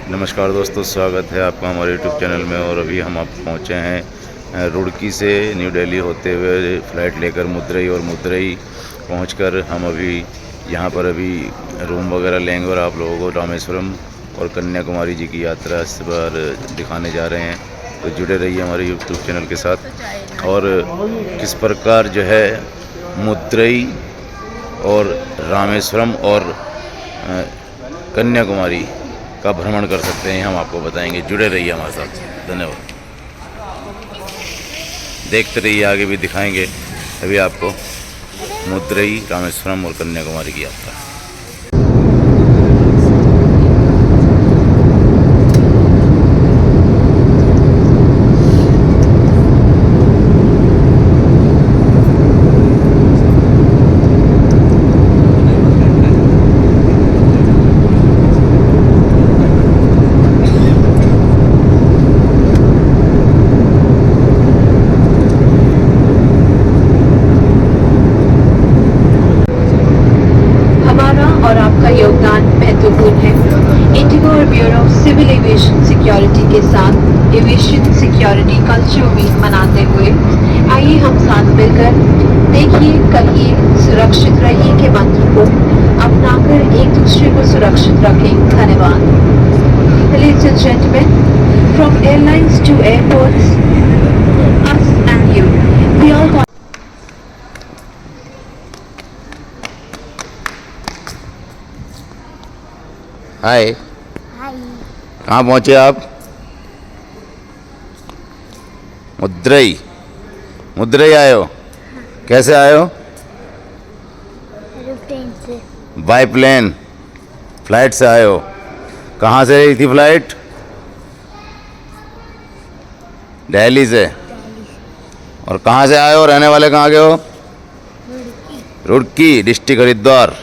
नमस्कार दोस्तों, स्वागत है आपका हमारे यूट्यूब चैनल में। और अभी हम आप पहुँचे हैं रुड़की से न्यू दिल्ली होते हुए फ़्लाइट लेकर मदुरई, और मदुरई पहुंचकर हम अभी यहाँ पर अभी रूम वगैरह लेंगे और आप लोगों को रामेश्वरम और कन्याकुमारी जी की यात्रा इस बार दिखाने जा रहे हैं। तो जुड़े रहिए हमारे यूट्यूब चैनल के साथ। और किस प्रकार जो है मदुरई और रामेश्वरम और कन्याकुमारी का भ्रमण कर सकते हैं, हम आपको बताएंगे। जुड़े रहिए हमारे साथ। धन्यवाद। देखते रहिए, आगे भी दिखाएंगे अभी आपको मदुरई, रामेश्वरम और कन्याकुमारी की यात्रा। और आपका योगदान महत्वपूर्ण है। इंडिगो और bureau of civil aviation security के साथ एविएशन सिक्योरिटी कल्चर वीक मनाते हुए आइए हम साथ मिलकर देखिए, कहिए, सुरक्षित रहिए के मंत्र को अपनाकर एक दूसरे को सुरक्षित रखें। धन्यवाद। Ladies and gentlemen, from airlines to airports, us and you, we all want हाय, हाय। कहाँ पहुँचे आप? मदुरई। मदुरई आए हो? कैसे आए हो? एरोप्लेन से। बाय प्लेन, फ्लाइट से आए हो? कहाँ से रही थी फ्लाइट? दिल्ली से। और कहाँ से आए हो? रहने वाले कहाँ के हो? रुड़की डिस्ट्रिक्ट हरिद्वार।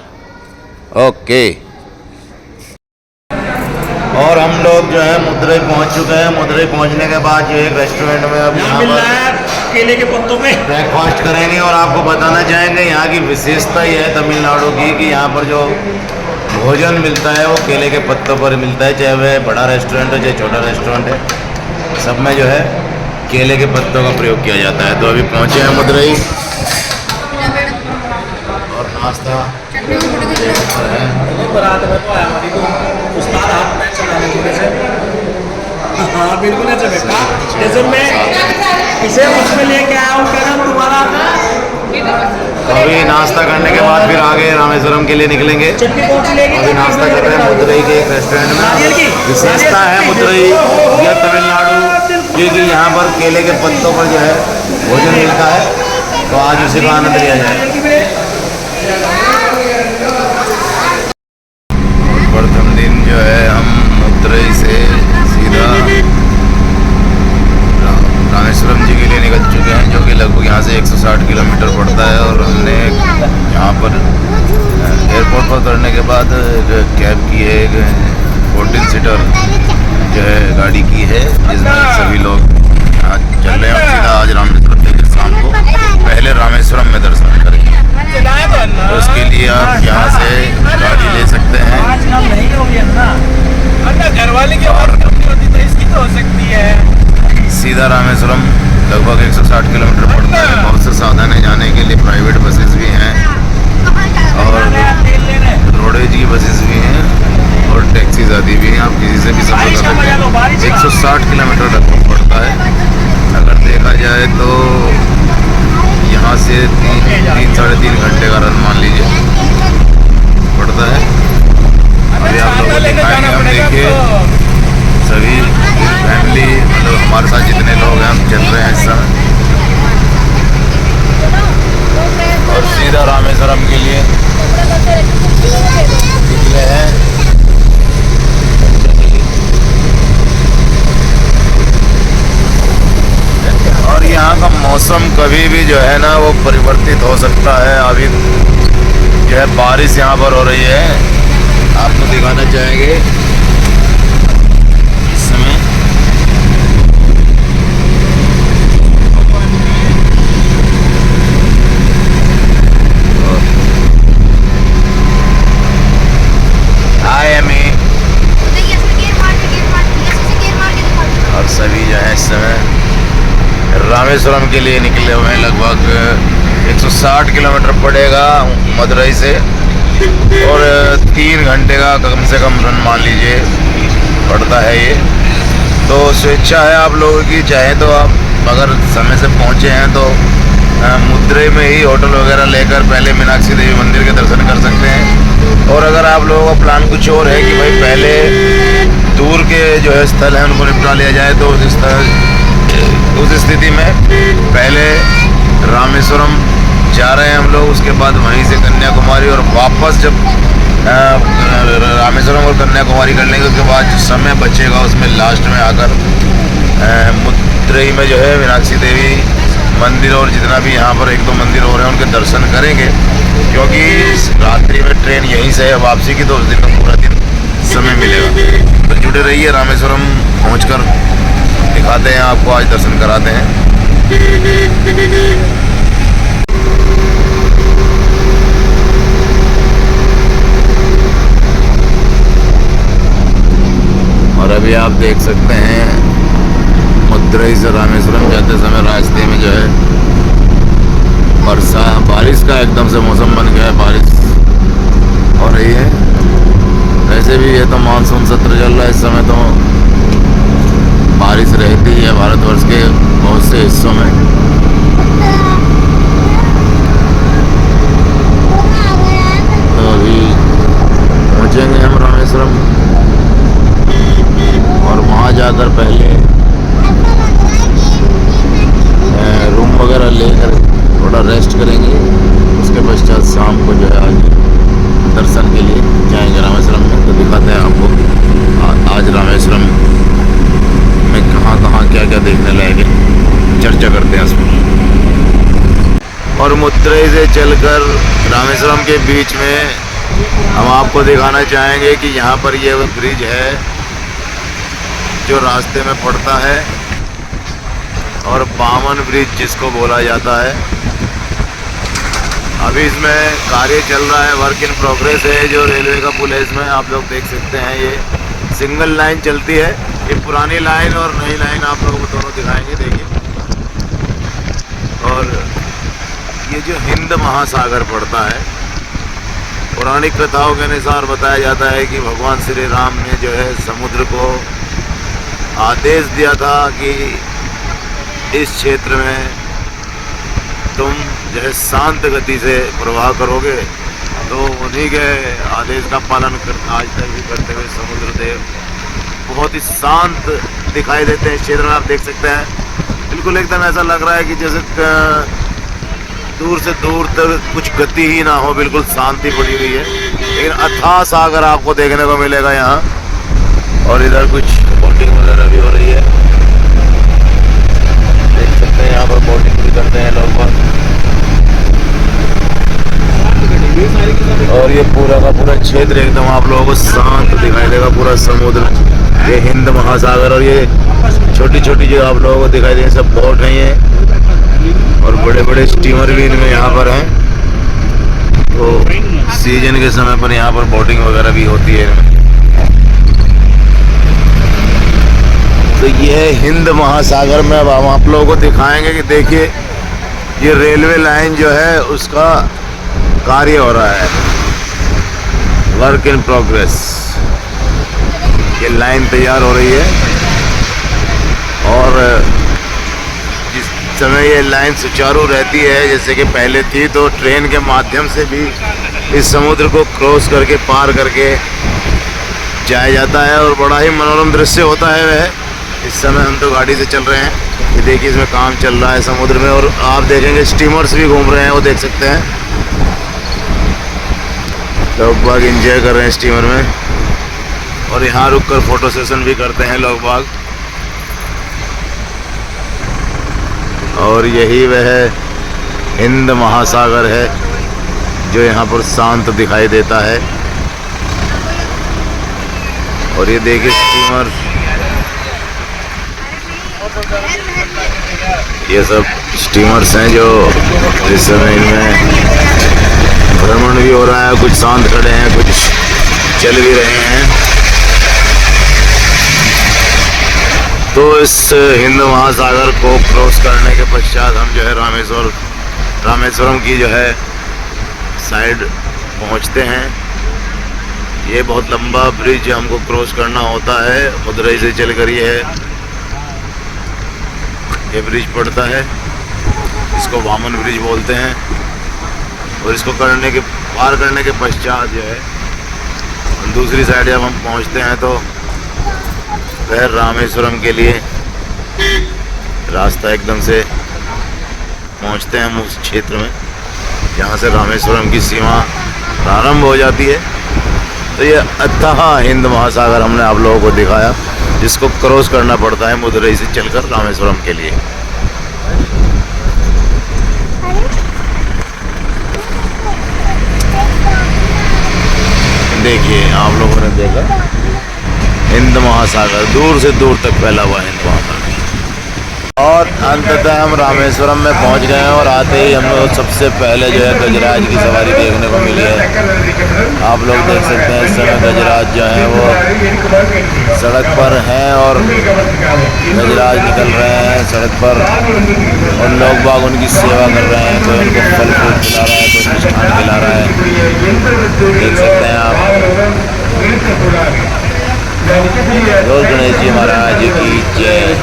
ओके। और हम लोग जो है मदुरई पहुंच चुके हैं। मदुरई पहुंचने के बाद जो एक रेस्टोरेंट में अब यहाँ पर केले के पत्तों में ब्रेकफास्ट करेंगे। और आपको बताना चाहेंगे यहाँ की विशेषता ये है तमिलनाडु की, कि यहाँ पर जो भोजन मिलता है वो केले के पत्तों पर मिलता है। चाहे वह बड़ा रेस्टोरेंट हो चाहे छोटा रेस्टोरेंट है, सब में जो है केले के पत्तों का प्रयोग किया जाता है। तो अभी पहुँचे हैं मदुरई और नाश्ता हाँ बिल्कुल ऐसा बेटा। जैसे मैं इसे उसमें लेके आया हूँ, क्या नाम तुम्हारा? अभी नाश्ता करने के बाद फिर आगे रामेश्वरम के लिए निकलेंगे। चटनी कौन सी लेंगे? अभी नाश्ता कर रहे हैं मदुरई के एक रेस्टोरेंट में। विशेषता है मदुरई या तमिलनाडु, क्योंकि यहाँ पर केले के पत्तों पर जो है भोजन मिलता है। तो आज उसी का आनंद लिया जाए। प्रथम दिन जो है हम मदुरई से सीधा रामेश्वरम जी के लिए निकल चुके हैं, जो कि लगभग यहाँ से 160 किलोमीटर पड़ता है। और हमने यहाँ पर एयरपोर्ट पर उतरने के बाद कैब की है, एक 14 सीटर जो है गाड़ी की है, जिसमें सभी लोग आज चल रहे हैं। और सीधा आज रामेश्वरम के शाम को पहले रामेश्वरम में दर्शन करेंगे। तो उसके लिए आप यहाँ से गाड़ी ले सकते हैं। घर वाले की आवाज़ कम होती तो इसकी तो हो सकती है। सीधा रामेश्वरम लगभग 160 किलोमीटर पड़ता है। बहुत से साधन है जाने के लिए, प्राइवेट बसेस भी हैं और रोडेज की बसेस भी हैं और टैक्सीज आदि भी हैं। आप किसी से भी सफर कर सकते हैं। 160 किलोमीटर लगभग पड़ता है। अगर देखा जाए तो यहाँ से 3-3.5 घंटे का रन मान लीजिए पड़ता है। अभी आप लोग दिखाएंगे, हम देखिए सभी फैमिली, मतलब हमारे साथ जितने लोग हैं हम चल रहे हैं इस समय, और सीधा रामेश्वरम के लिए निकले हैं। और यहाँ का मौसम कभी भी जो है ना वो परिवर्तित हो सकता है। अभी जो है बारिश यहाँ पर हो रही है, आपको दिखाना चाहेंगे इस समय। हाय अमी। रामेश्वरम के लिए निकले हुए हैं। लगभग 160 किलोमीटर पड़ेगा मदुरई से और 3 घंटे का कम से कम रन मान लीजिए पड़ता है ये। तो स्वेच्छा है आप लोगों की, चाहे तो आप अगर समय से पहुँचे हैं तो मदुरई में ही होटल वगैरह लेकर पहले मीनाक्षी देवी मंदिर के दर्शन कर सकते हैं। और अगर आप लोगों का प्लान कुछ और है कि भाई पहले दूर के जो है स्थल हैं उनको निपटा लिया जाए, तो उस स्थिति में पहले रामेश्वरम जा रहे हैं हम लोग, उसके बाद वहीं से कन्याकुमारी, और वापस जब रामेश्वरम और कन्याकुमारी कर लेंगे उसके बाद जो समय बचेगा उसमें लास्ट में आकर मदुरई में जो है मीनाक्षी देवी मंदिर और जितना भी यहाँ पर 1-2 मंदिर और हैं उनके दर्शन करेंगे, क्योंकि रात्रि में ट्रेन यहीं से है वापसी की, तो उस दिन में पूरा दिन समय मिलेगा। तो जुड़े रहिए, रामेश्वरम पहुँचकर दिखाते हैं आपको, आज दर्शन कराते हैं। और अभी आप देख सकते हैं मदुरई से रामेश्वरम जाते समय रास्ते में जो है बारिश का एकदम से मौसम बन गया है, बारिश हो रही है। वैसे भी ये तो मानसून सत्र चल रहा है इस समय, तो बारिश रहती है भारतवर्ष के बहुत से हिस्सों में। तो अभी पहुँचेंगे हम रामेश्वरम और वहाँ जाकर पहले रूम वगैरह लेकर थोड़ा रेस्ट करेंगे, उसके पश्चात शाम को जो है आज दर्शन के लिए जाएंगे रामेश्वरम में। तो दिखाते हैं आपको आज रामेश्वरम में कहाँ क्या देखने लायक है, चर्चा करते हैं इसमें। और मदुरई से चलकर रामेश्वरम के बीच में हम आपको दिखाना चाहेंगे कि यहाँ पर ये ब्रिज है जो रास्ते में पड़ता है, और बामन ब्रिज जिसको बोला जाता है। अभी इसमें कार्य चल रहा है, वर्क इन प्रोग्रेस है। जो रेलवे का पुल है इसमें आप लोग देख सकते हैं, ये सिंगल लाइन चलती है। ये पुरानी लाइन और नई लाइन आप लोगों को दोनों दिखाएंगे, देखिए। और ये जो हिंद महासागर पड़ता है, पौराणिक कथाओं के अनुसार बताया जाता है कि भगवान श्री राम ने जो है समुद्र को आदेश दिया था कि इस क्षेत्र में तुम जो है शांत गति से प्रवाह करोगे। तो उन्हीं के आदेश का पालन आज तक भी करते हुए समुद्र देव बहुत ही शांत दिखाई देते हैं। इस क्षेत्र में आप देख सकते हैं, बिल्कुल एकदम ऐसा लग रहा है कि जैसे दूर से दूर तक कुछ गति ही ना हो, बिल्कुल शांति पड़ी हुई है। लेकिन अथाह सागर आपको देखने को मिलेगा यहाँ। और इधर कुछ बोटिंग वगैरह भी हो रही है, देख सकते हैं। यहाँ पर बोटिंग भी करते हैं लोग। और ये पूरा का पूरा क्षेत्र एकदम आप लोगों को शांत दिखाई देगा, पूरा समुद्र, ये हिंद महासागर। और ये छोटी छोटी जो आप लोगों को दिखाई दे सब बोट हैं ये, और बड़े बड़े स्टीमर भी इनमें यहाँ पर हैं। तो सीजन के समय पर यहाँ पर बोटिंग वगैरह भी होती है। तो ये है हिंद महासागर में। अब हम आप लोगों को दिखाएंगे कि देखिए ये रेलवे लाइन जो है उसका कार्य हो रहा है, वर्क इन प्रोग्रेस। ये लाइन तैयार हो रही है, और जिस समय ये लाइन सुचारू रहती है जैसे कि पहले थी, तो ट्रेन के माध्यम से भी इस समुद्र को क्रॉस करके पार करके जाया जाता है, और बड़ा ही मनोरम दृश्य होता है वह। इस समय हम तो गाड़ी से चल रहे हैं, ये देखिए इसमें काम चल रहा है समुद्र में। और आप देखेंगे स्टीमर्स भी घूम रहे हैं, वो देख सकते हैं। लोग बाग एंजॉय कर रहे हैं स्टीमर में, और यहाँ रुककर फोटो सेशन भी करते हैं लोग बाग। और यही वह हिंद महासागर है जो यहाँ पर शांत दिखाई देता है। और ये देखिए स्टीमर, ये सब स्टीमर्स हैं जो इस समय इनमें भ्रमण भी हो रहा है। कुछ शांत खड़े हैं, कुछ चल भी रहे हैं। तो इस हिंद महासागर को क्रॉस करने के पश्चात हम जो है रामेश्वरम की जो है साइड पहुंचते हैं। ये बहुत लंबा ब्रिज हमको क्रॉस करना होता है, मदुरई से चलकर ये ब्रिज पड़ता है, इसको वामन ब्रिज बोलते हैं। और इसको पार करने के पश्चात जो है दूसरी साइड जब हम पहुंचते हैं तो वह रामेश्वरम के लिए रास्ता एकदम से पहुंचते हैं हम उस क्षेत्र में जहाँ से रामेश्वरम की सीमा प्रारंभ हो जाती है। तो ये अथाह हिंद महासागर हमने आप लोगों को दिखाया, जिसको क्रॉस करना पड़ता है मदुरई से चलकर रामेश्वरम के लिए। देखिए आप लोगों ने देखा हिंद महासागर, दूर से दूर तक फैला हुआ हिंद महासागर। और अंततः हम रामेश्वरम में पहुंच गए हैं और आते ही हमें सबसे पहले जो है गजराज की सवारी देखने को मिली है। आप लोग देख सकते हैं इस समय गजराज जो है वो सड़क पर हैं और गजराज निकल रहे हैं सड़क पर और लोग बाग उनकी सेवा कर रहे हैं। कोई उनको फल फ्रूट खिला रहा है, कोई मिष्ठान खिला रहा है, देख सकते हैं आप। बोल गणेश जी महाराज की जय।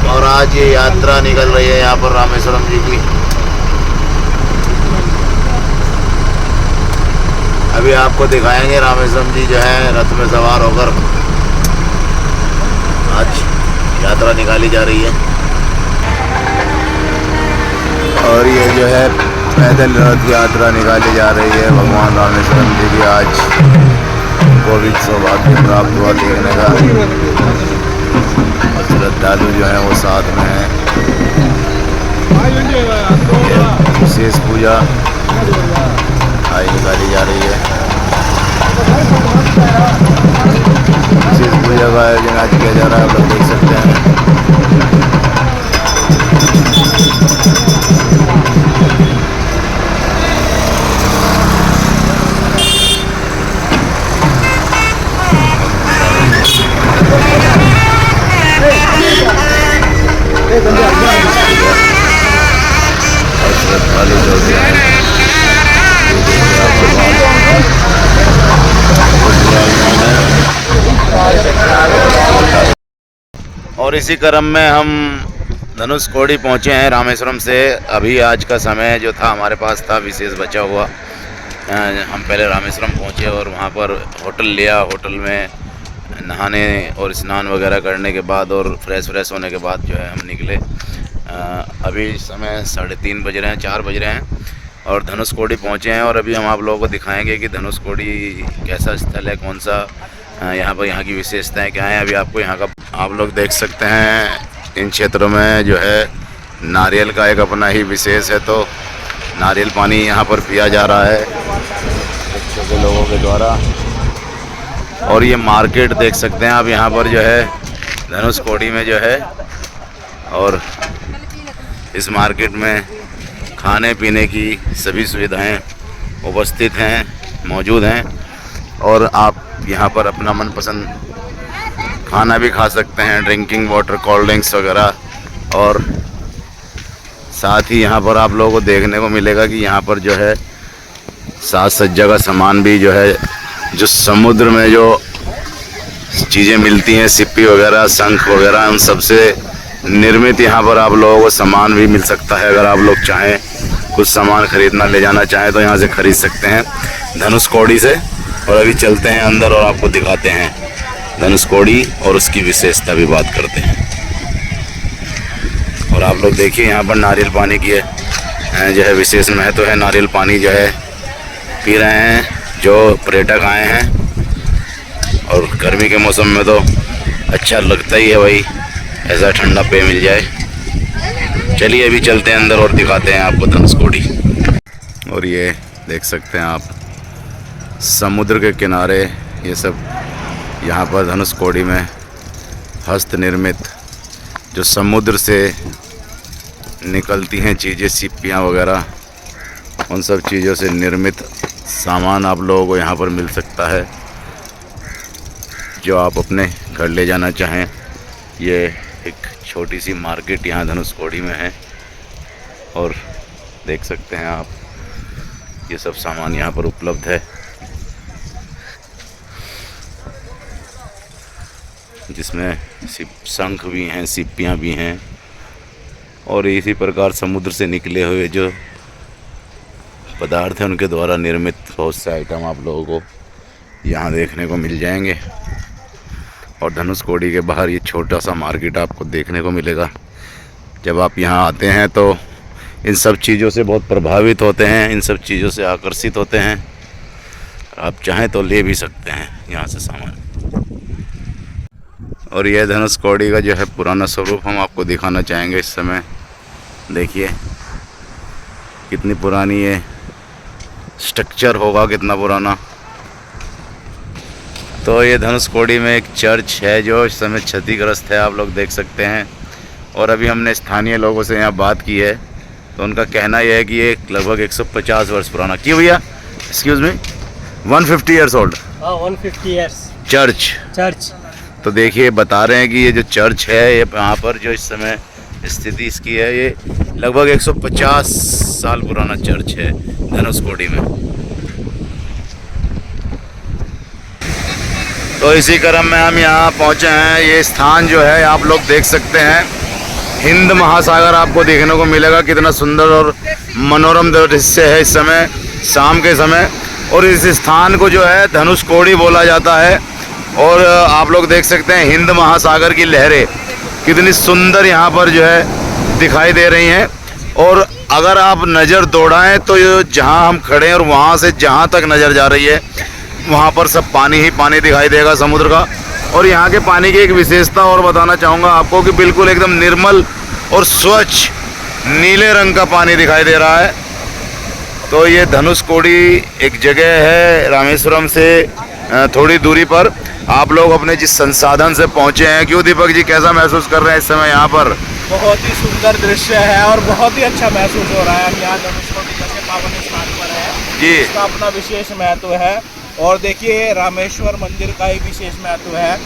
और आज ये यात्रा निकल रही है यहाँ पर रामेश्वरम जी की। अभी आपको दिखाएंगे रामेश्वरम जी जो है रथ में सवार होकर आज यात्रा निकाली जा रही है। और ये जो है पैदल रथ यात्रा निकाली जा रही है। भगवान रामेश्वरम जी की आज को भी सौभाग्य प्राप्त हुआ देखने का। और श्रद्धालु जो है वो साथ में है। विशेष पूजा आज निकाली जा रही है। विशेष पूजा का आयोजन आज किया जा रहा है, आप लोग देख सकते हैं। और इसी क्रम में हम धनुषकोडी पहुँचे हैं रामेश्वरम से। अभी आज का समय जो था हमारे पास था विशेष बचा हुआ। हम पहले रामेश्वरम पहुँचे और वहाँ पर होटल लिया। होटल में नहाने और स्नान वगैरह करने के बाद और फ्रेश होने के बाद जो है हम निकले। अभी समय 3:30 बज रहे हैं, 4 बज रहे हैं और धनुषकोडी पहुँचे हैं। और अभी हम आप लोगों को दिखाएंगे कि धनुषकोडी कैसा स्थल है, कौन सा यहाँ की विशेषताएं क्या हैं। अभी आपको यहाँ का आप लोग देख सकते हैं। इन क्षेत्रों में जो है नारियल का एक अपना ही विशेष है, तो नारियल पानी यहाँ पर पिया जा रहा है बच्चों के लोगों के द्वारा। और ये मार्केट देख सकते हैं आप यहाँ पर जो है धनुषकोडी में जो है। और इस मार्केट में खाने पीने की सभी सुविधाएं उपस्थित हैं, मौजूद हैं। और आप यहाँ पर अपना मनपसंद खाना भी खा सकते हैं, ड्रिंकिंग वाटर, कोल्ड ड्रिंक्स वगैरह। और साथ ही यहाँ पर आप लोगों को देखने को मिलेगा कि यहाँ पर जो है साज सज्जा का सामान भी जो है, जो समुद्र में जो चीज़ें मिलती हैं, सिप्पी वगैरह, शंख वगैरह, उन सबसे निर्मित यहाँ पर आप लोगों को सामान भी मिल सकता है। अगर आप लोग चाहें कुछ सामान खरीदना ले जाना चाहें तो यहाँ से खरीद सकते हैं धनुषकोडी से। और अभी चलते हैं अंदर और आपको दिखाते हैं धनुषकोडी और उसकी विशेषता भी बात करते हैं। और आप लोग देखिए यहाँ पर नारियल पानी की जो है विशेष महत्व है। नारियल पानी जो है पी रहे हैं जो पर्यटक आए हैं। और गर्मी के मौसम में तो अच्छा लगता ही है भाई, ऐसा ठंडा पेय मिल जाए। चलिए अभी चलते हैं अंदर और दिखाते हैं आपको धनुषकोडी। और ये देख सकते हैं आप समुद्र के किनारे ये सब यहाँ पर धनुषकोडी में हस्त निर्मित जो समुद्र से निकलती हैं चीज़ें, सिप्पियाँ वगैरह, उन सब चीज़ों से निर्मित सामान आप लोगों को यहाँ पर मिल सकता है जो आप अपने घर ले जाना चाहें। ये एक छोटी सी मार्केट यहाँ धनुषकोडी में है और देख सकते हैं आप ये सब सामान यहाँ पर उपलब्ध है, जिसमें शंख भी हैं, सिप्पियाँ भी हैं और इसी प्रकार समुद्र से निकले हुए जो पदार्थ हैं उनके द्वारा निर्मित बहुत से आइटम आप लोगों को यहाँ देखने को मिल जाएंगे। और धनुषकोडी के बाहर ये छोटा सा मार्केट आपको देखने को मिलेगा। जब आप यहाँ आते हैं तो इन सब चीज़ों से बहुत प्रभावित होते हैं, इन सब चीज़ों से आकर्षित होते हैं। आप चाहें तो ले भी सकते हैं यहाँ से सामान। और यह धनुषकोडी का जो है पुराना स्वरूप हम आपको दिखाना चाहेंगे इस समय। देखिए कितनी पुरानी ये स्ट्रक्चर होगा, कितना पुराना। तो ये धनुषकोडी में एक चर्च है जो इस समय क्षतिग्रस्त है, आप लोग देख सकते हैं। और अभी हमने स्थानीय लोगों से यहाँ बात की है तो उनका कहना यह है कि ये लगभग 150 वर्ष पुराना। क्यों भैया? Excuse me, 150 years old 150 years church. तो देखिए बता रहे हैं कि ये जो चर्च है ये यहाँ पर जो इस समय स्थिति इसकी है, ये लगभग 150 साल पुराना चर्च है धनुषकोडी में। तो इसी क्रम में हम यहाँ पहुँचे हैं। ये स्थान जो है आप लोग देख सकते हैं, हिंद महासागर आपको देखने को मिलेगा। कितना सुंदर और मनोरम दृश्य है इस समय, शाम के समय। और इस स्थान को जो है धनुषकोडी बोला जाता है। और आप लोग देख सकते हैं हिंद महासागर की लहरें कितनी सुंदर यहाँ पर जो है दिखाई दे रही हैं। और अगर आप नज़र दौड़ाएं तो जहाँ हम खड़े हैं और वहाँ से जहाँ तक नज़र जा रही है वहाँ पर सब पानी ही पानी दिखाई देगा समुद्र का। और यहाँ के पानी की एक विशेषता और बताना चाहूँगा आपको कि बिल्कुल एकदम निर्मल और स्वच्छ नीले रंग का पानी दिखाई दे रहा है। तो ये धनुषकोडी एक जगह है रामेश्वरम से थोड़ी दूरी पर। आप लोग अपने जिस संसाधन से पहुँचे हैं, क्यों दीपक जी, कैसा महसूस कर रहे हैं इस समय यहाँ पर? बहुत ही सुंदर दृश्य है और बहुत ही अच्छा महसूस हो रहा है। हम यहाँ धनुषकोडी जैसे पावन स्थान पर है जी, इसका अपना विशेष महत्व है। और देखिए रामेश्वर मंदिर का एक विशेष महत्व है।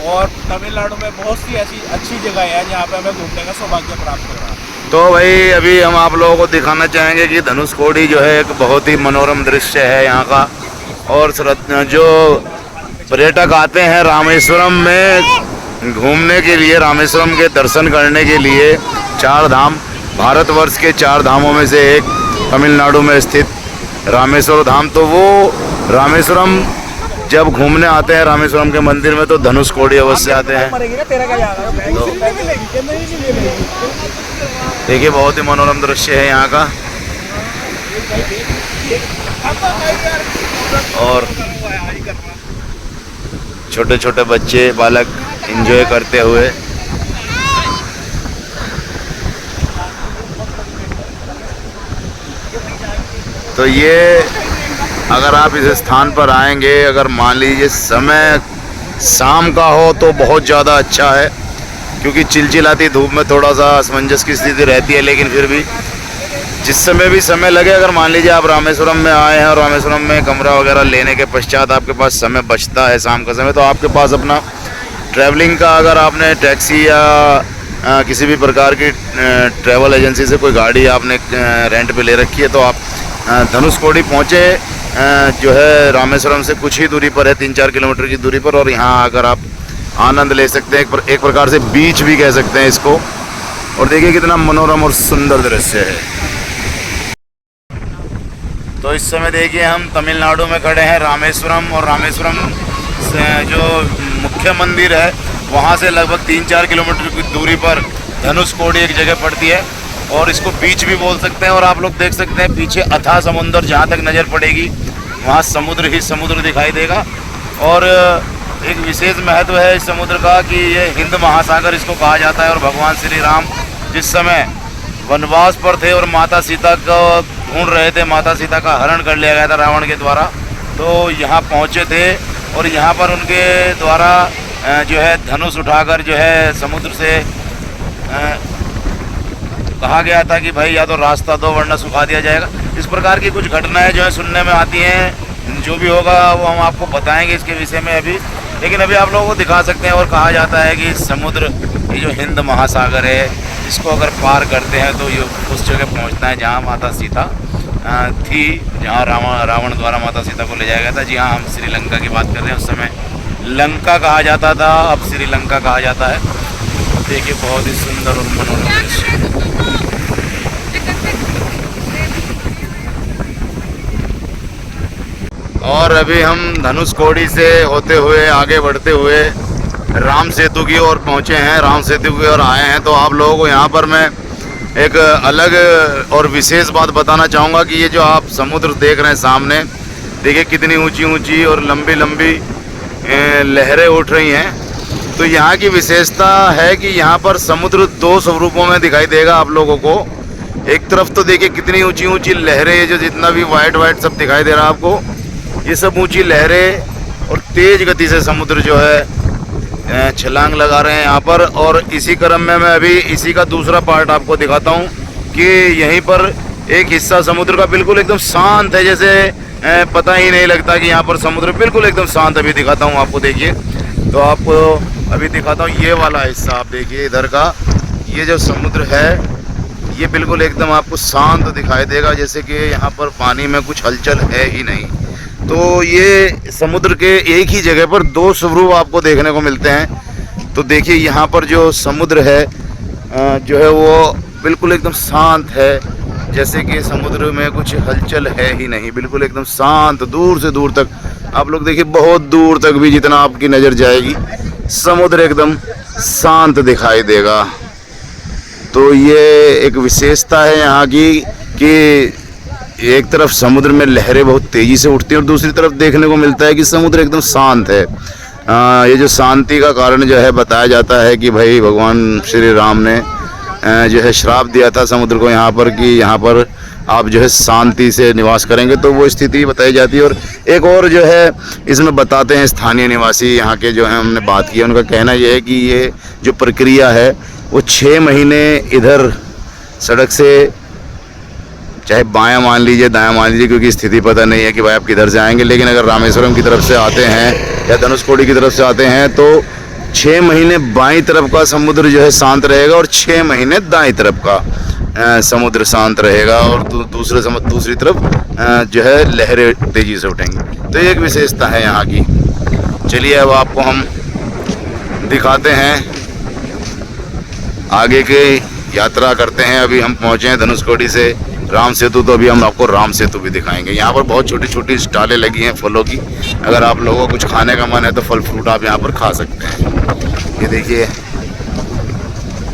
और तमिलनाडु में बहुत सी ऐसी अच्छी जगह है जहाँ पे हमें घूमने का सौभाग्य प्राप्त हो रहा है। तो भाई अभी हम आप लोगों को दिखाना चाहेंगे कि धनुषकोडी जो है एक बहुत ही मनोरम दृश्य है यहाँ का। और जो पर्यटक आते हैं रामेश्वरम में घूमने के लिए, रामेश्वरम के दर्शन करने के लिए, 4 धाम, भारतवर्ष के 4 धामों में से एक तमिलनाडु में स्थित रामेश्वर धाम। तो वो रामेश्वरम जब घूमने आते हैं रामेश्वरम के मंदिर में तो धनुषकोडी अवश्य आते हैं। देखिए बहुत ही मनोरम दृश्य है यहाँ का। और छोटे छोटे बच्चे बालक एंजॉय करते हुए तो ये अगर आप इस स्थान पर आएंगे, अगर मान लीजिए समय शाम का हो तो बहुत ज़्यादा अच्छा है, क्योंकि चिलचिलाती धूप में थोड़ा सा असमंजस की स्थिति रहती है। लेकिन फिर भी जिस समय भी समय लगे, अगर मान लीजिए आप रामेश्वरम में आए हैं और रामेश्वरम में कमरा वगैरह लेने के पश्चात आपके पास समय बचता है शाम का समय, तो आपके पास अपना ट्रैवलिंग का, अगर आपने टैक्सी या किसी भी प्रकार की ट्रैवल एजेंसी से कोई गाड़ी आपने रेंट पे ले रखी है तो आप धनुषकोडी पहुँचे जो है रामेश्वरम से कुछ ही दूरी पर है, 3-4 किलोमीटर की दूरी पर। और यहाँ आकर आप आनंद ले सकते हैं, एक प्रकार से बीच भी कह सकते हैं इसको। और देखिए कितना मनोरम और सुंदर दृश्य है। तो इस समय देखिए हम तमिलनाडु में खड़े हैं रामेश्वरम, और रामेश्वरम से जो मुख्य मंदिर है वहाँ से लगभग 3-4 किलोमीटर की दूरी पर धनुषकोडी एक जगह पड़ती है और इसको बीच भी बोल सकते हैं। और आप लोग देख सकते हैं पीछे अथाह समुंदर, जहाँ तक नज़र पड़ेगी वहाँ समुद्र ही समुद्र दिखाई देगा। और एक विशेष महत्व है इस समुद्र का कि ये हिंद महासागर इसको कहा जाता है। और भगवान श्री राम जिस समय वनवास पर थे और माता सीता को ढूंढ रहे थे, माता सीता का हरण कर लिया गया था रावण के द्वारा, तो यहाँ पहुँचे थे और यहाँ पर उनके द्वारा जो है धनुष उठाकर जो है समुद्र से कहा गया था कि भाई या तो रास्ता दो वरना सुखा दिया जाएगा। इस प्रकार की कुछ घटनाएं जो है सुनने में आती हैं। जो भी होगा वो हम आपको बताएंगे इसके विषय में अभी, लेकिन अभी आप लोगों को दिखा सकते हैं। और कहा जाता है कि समुद्र, ये जो हिंद महासागर है, इसको अगर पार करते हैं तो ये उस जगह पहुंचना है जहां माता सीता थी, जहां रावण द्वारा माता सीता को ले जाया गया था। जी हाँ, हम श्रीलंका की बात कर रहे हैं। उस समय लंका कहा जाता था, अब श्रीलंका कहा जाता है। देखिए बहुत ही सुंदर और मनोरम दृश्य। और अभी हम धनुषकोडी से होते हुए आगे बढ़ते हुए राम सेतु की ओर पहुंचे हैं, राम सेतु की ओर आए हैं। तो आप लोगों को यहाँ पर मैं एक अलग और विशेष बात बताना चाहूँगा कि ये जो आप समुद्र देख रहे हैं सामने, देखिए कितनी ऊंची ऊंची और लंबी लंबी लहरें उठ रही हैं। तो यहाँ की विशेषता है कि यहाँ पर समुद्र दो स्वरूपों में दिखाई देगा आप लोगों को। एक तरफ तो देखिए कितनी ऊंची ऊंची लहरें, जो जितना भी वाइट वाइट सब दिखाई दे रहा है आपको, ये सब ऊंची लहरें और तेज गति से समुद्र जो है छलांग लगा रहे हैं यहाँ पर। और इसी क्रम में मैं अभी इसी का दूसरा पार्ट आपको दिखाता हूँ कि यहीं पर एक हिस्सा समुद्र का बिल्कुल एकदम शांत है, जैसे पता ही नहीं लगता कि यहाँ पर समुद्र बिल्कुल एकदम शांत। अभी दिखाता हूँ आपको, देखिए। तो आपको अभी दिखाता हूँ ये वाला हिस्सा, आप देखिए इधर का, ये जो समुद्र है ये बिल्कुल एकदम आपको शांत दिखाई देगा, जैसे कि यहाँ पर पानी में कुछ हलचल है ही नहीं। तो ये समुद्र के एक ही जगह पर दो स्वरूप आपको देखने को मिलते हैं। तो देखिए यहाँ पर जो समुद्र है जो है वो बिल्कुल एकदम शांत है, जैसे कि समुद्र में कुछ हलचल है ही नहीं, बिल्कुल एकदम शांत। दूर से दूर तक आप लोग देखिए, बहुत दूर तक भी जितना आपकी नज़र जाएगी समुद्र एकदम शांत दिखाई देगा। तो ये एक विशेषता है यहाँ की कि एक तरफ समुद्र में लहरें बहुत तेज़ी से उठती हैं और दूसरी तरफ देखने को मिलता है कि समुद्र एकदम शांत है। ये जो शांति का कारण जो है बताया जाता है कि भाई भगवान श्री राम ने जो है श्राप दिया था समुद्र को यहाँ पर कि यहाँ पर आप जो है शांति से निवास करेंगे, तो वो स्थिति बताई जाती है। और एक और जो है इसमें बताते हैं स्थानीय निवासी यहाँ के जो है, हमने बात की, उनका कहना ये है कि ये जो प्रक्रिया है वो 6 महीने इधर सड़क से, चाहे बायां मान लीजिए दायां मान लीजिए, क्योंकि स्थिति पता नहीं है कि भाई आप किधर से आएंगे, लेकिन अगर रामेश्वरम की तरफ से आते हैं या धनुषकोडी की तरफ से आते हैं तो 6 महीने बाईं तरफ का समुद्र जो है शांत रहेगा और 6 महीने दाईं तरफ का समुद्र शांत रहेगा, और दूसरी तरफ जो है लहरें तेजी से उठेंगी। तो ये एक विशेषता है यहाँ की। चलिए अब आपको हम दिखाते हैं, आगे की यात्रा करते हैं। अभी हम पहुँचे हैं धनुषकोडी से राम सेतु, तो अभी हम आपको राम सेतु भी दिखाएंगे। यहाँ पर बहुत छोटी छोटी स्टॉलें लगी हैं फलों की, अगर आप लोगों को कुछ खाने का मन है तो फल फ्रूट आप यहाँ पर खा सकते हैं। ये देखिए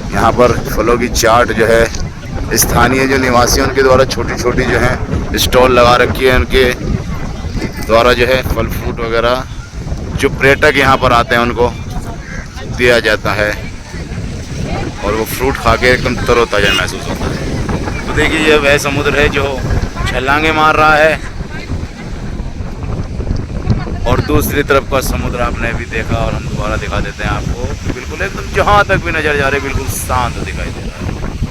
यहाँ पर फलों की चाट जो है स्थानीय जो निवासी उनके द्वारा छोटी छोटी जो है स्टॉल लगा रखी है, उनके द्वारा जो है फल फ्रूट वगैरह जो पर्यटक यहाँ पर आते हैं उनको दिया जाता है, और वो फ्रूट खा के एकदम तरोताज़ा महसूस होता है। तो देखिए ये वह समुद्र है जो छलांगे मार रहा है, और दूसरी तरफ का समुद्र आपने भी देखा और हम दोबारा दिखा देते हैं आपको, बिल्कुल एकदम जहाँ तक भी नजर जा रही बिल्कुल शांत दिखाई दे रहा है।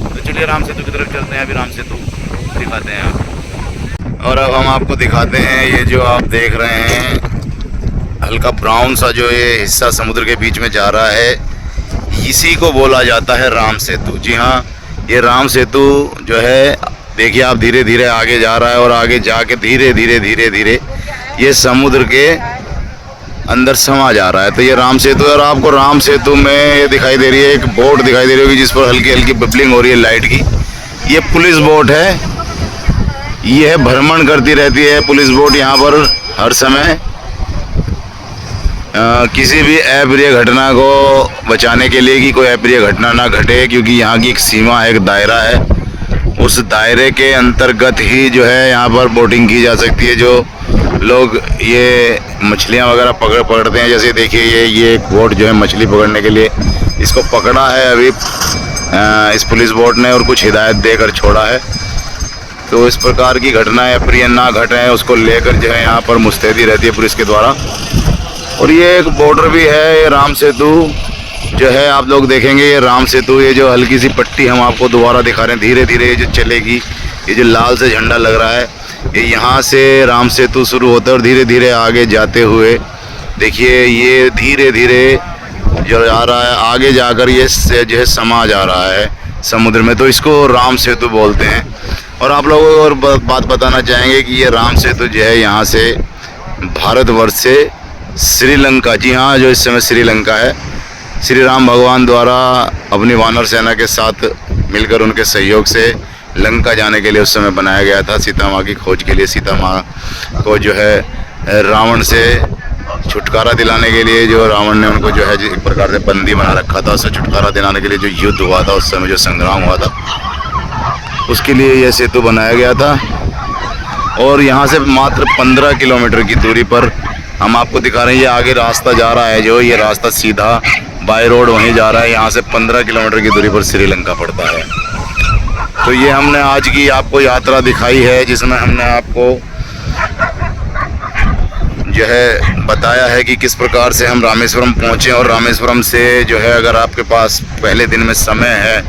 तो चलिए राम सेतु की तरफ चलते हैं, अभी राम सेतु दिखाते हैं आपको। और अब हम आपको दिखाते हैं ये जो आप देख रहे हैं हल्का ब्राउन सा जो ये हिस्सा समुद्र के बीच में जा रहा है, इसी को बोला जाता है राम सेतु। जी हाँ, ये राम सेतु जो है देखिए आप धीरे धीरे आगे जा रहा है, और आगे जाके धीरे धीरे धीरे धीरे ये समुद्र के अंदर समा जा रहा है। तो ये राम सेतु है, और आपको राम सेतु में ये दिखाई दे रही है एक बोट दिखाई दे रही होगी जिस पर हल्की हल्की बबलिंग हो रही है लाइट की। ये पुलिस बोट है, ये भ्रमण करती रहती है पुलिस बोट यहाँ पर हर समय, किसी भी अप्रिय घटना को बचाने के लिए कि कोई अप्रिय घटना ना घटे, क्योंकि यहाँ की एक सीमा है, एक दायरा है, उस दायरे के अंतर्गत ही जो है यहाँ पर बोटिंग की जा सकती है। जो लोग ये मछलियाँ वगैरह पकड़ते हैं, जैसे देखिए ये एक बोट जो है मछली पकड़ने के लिए इसको पकड़ा है अभी इस पुलिस बोट ने, और कुछ हिदायत देकर छोड़ा है। तो इस प्रकार की घटनाएं अप्रिय ना घटें उसको लेकर जो है यहाँ पर मुस्तैदी रहती है पुलिस के द्वारा। और ये एक बॉर्डर भी है, ये राम सेतु जो है आप लोग देखेंगे, ये राम सेतु, ये जो हल्की सी पट्टी हम आपको दोबारा दिखा रहे हैं, धीरे धीरे जो चलेगी ये जो लाल से झंडा लग रहा है, ये यहाँ से राम सेतु शुरू होता है और धीरे धीरे आगे जाते हुए देखिए ये धीरे धीरे जो आ रहा है, आगे जाकर ये जो है समा जा रहा है समुद्र में, तो इसको राम सेतु बोलते हैं। और आप लोगों को और बात बताना चाहेंगे कि ये राम सेतु जो है यहाँ से भारतवर्ष से श्रीलंका, जी हाँ, जो इस समय श्रीलंका है, श्री राम भगवान द्वारा अपनी वानर सेना के साथ मिलकर उनके सहयोग से लंका जाने के लिए उस समय बनाया गया था, सीता माँ की खोज के लिए। सीता माँ को जो है रावण से छुटकारा दिलाने के लिए, जो रावण ने उनको जो है एक प्रकार से बंदी बना रखा था, उससे छुटकारा दिलाने के लिए जो युद्ध हुआ था, उस समय जो संग्राम हुआ था, उसके लिए यह सेतु बनाया गया था। और यहाँ से मात्र 15 किलोमीटर की दूरी पर हम आपको दिखा रहे हैं, ये आगे रास्ता जा रहा है, जो ये रास्ता सीधा बाय रोड वहीं जा रहा है। यहाँ से 15 किलोमीटर की दूरी पर श्रीलंका पड़ता है। तो ये हमने आज की आपको यात्रा दिखाई है, जिसमें हमने आपको जो है बताया है कि किस प्रकार से हम रामेश्वरम पहुँचे। और रामेश्वरम से जो है अगर आपके पास पहले दिन में समय है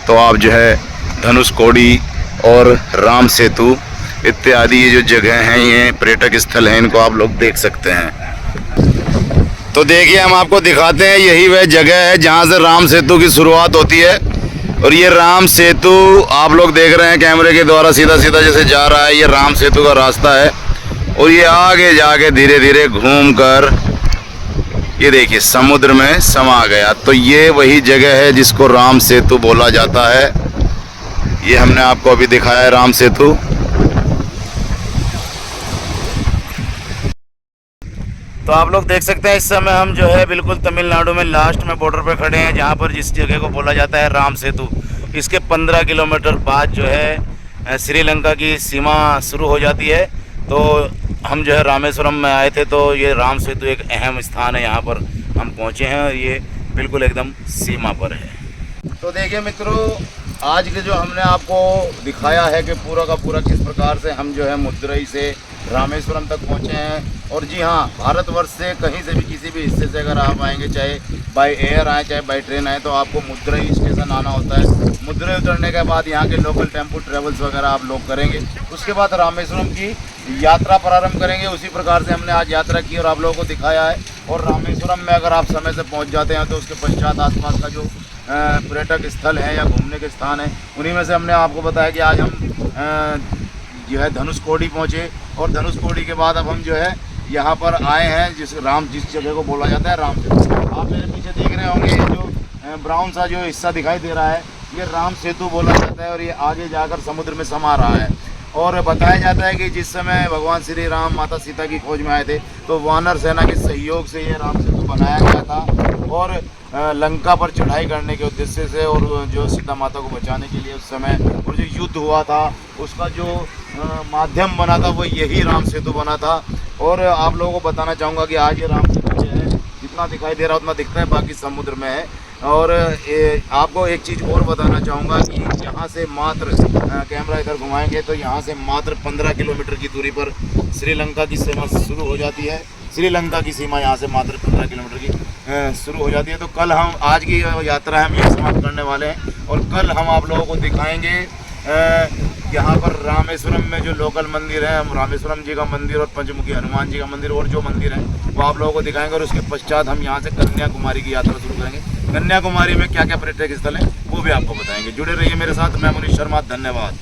तो आप जो है धनुषकोडी और राम सेतु इत्यादि ये जो जगह हैं, ये पर्यटक स्थल हैं, इनको आप लोग देख सकते हैं। तो देखिए हम आपको दिखाते हैं, यही वह जगह है जहाँ से राम सेतु की शुरुआत होती है। और ये राम सेतु आप लोग देख रहे हैं कैमरे के द्वारा सीधा सीधा जैसे जा रहा है, ये राम सेतु का रास्ता है। और ये आगे जाके धीरे धीरे घूम कर ये देखिए समुद्र में समा गया। तो ये वही जगह है जिसको राम सेतु बोला जाता है। ये हमने आपको अभी दिखाया है राम सेतु। तो आप लोग देख सकते हैं इस समय हम जो है बिल्कुल तमिलनाडु में लास्ट में बॉर्डर पे खड़े हैं, जहाँ पर जिस जगह को बोला जाता है राम सेतु। इसके 15 किलोमीटर बाद जो है श्रीलंका की सीमा शुरू हो जाती है। तो हम जो है रामेश्वरम में आए थे, तो ये राम सेतु एक अहम स्थान है, यहाँ पर हम पहुँचे हैं और ये बिल्कुल एकदम सीमा पर है। तो देखिए मित्रों, आज के जो हमने आपको दिखाया है कि पूरा का पूरा किस प्रकार से हम जो है मुद्रई से रामेश्वरम तक पहुंचे हैं। और जी हाँ, भारतवर्ष से कहीं से भी किसी भी हिस्से से अगर आप आएंगे, चाहे बाय एयर आए चाहे बाय ट्रेन आए, तो आपको मुद्रई स्टेशन आना होता है। मुद्रई उतरने के बाद यहाँ के लोकल टेम्पो ट्रेवल्स वगैरह आप लोग करेंगे, उसके बाद रामेश्वरम की यात्रा प्रारंभ करेंगे। उसी प्रकार से हमने आज यात्रा की और आप लोगों को दिखाया है। और रामेश्वरम में अगर आप समय से पहुँच जाते हैं तो उसके पश्चात आसपास का जो पर्यटक स्थल है या घूमने के स्थान है, उन्हीं में से हमने आपको बताया कि आज हम जो है धनुषकोडी पहुँचे। और धनुषकोडी के बाद अब हम जो है यहाँ पर आए हैं जिस जगह को बोला जाता है राम सेतु। आप मेरे पीछे देख रहे होंगे, जो ब्राउन सा जो हिस्सा दिखाई दे रहा है, ये राम सेतु बोला जाता है। और ये आगे जाकर समुद्र में समा रहा है। और बताया जाता है कि जिस समय भगवान श्री राम माता सीता की खोज में आए थे, तो वानर सेना के सहयोग से ये राम सेतु बनाया गया था। और लंका पर चढ़ाई करने के उद्देश्य से और जो सीता माता को बचाने के लिए उस समय और जो युद्ध हुआ था, उसका जो माध्यम बना था वो यही राम सेतु बना था। और आप लोगों को बताना चाहूँगा कि आज ये राम सेतु जो है जितना दिखाई दे रहा उतना दिखता है, बाकी समुद्र में है। और आपको एक चीज़ और बताना चाहूँगा कि यहाँ से मात्र कैमरा इधर घुमाएंगे तो यहाँ से मात्र 15 किलोमीटर की दूरी पर श्रीलंका की सीमा शुरू हो जाती है। श्रीलंका की सीमा यहाँ से मात्र 15 किलोमीटर की शुरू हो जाती है। तो कल हम आज की यात्रा हम ये समाप्त करने वाले हैं। और कल हम आप लोगों को दिखाएंगे यहाँ पर रामेश्वरम में जो लोकल मंदिर है, हम रामेश्वरम जी का मंदिर और पंचमुखी हनुमान जी का मंदिर और जो मंदिर है वो आप लोगों को दिखाएंगे। और उसके पश्चात हम यहाँ से कन्याकुमारी की यात्रा शुरू करेंगे। कन्याकुमारी में क्या क्या पर्यटक स्थल हैं वो भी आपको बताएंगे। जुड़े रहिए मेरे साथ। मैं मनीष शर्मा, धन्यवाद।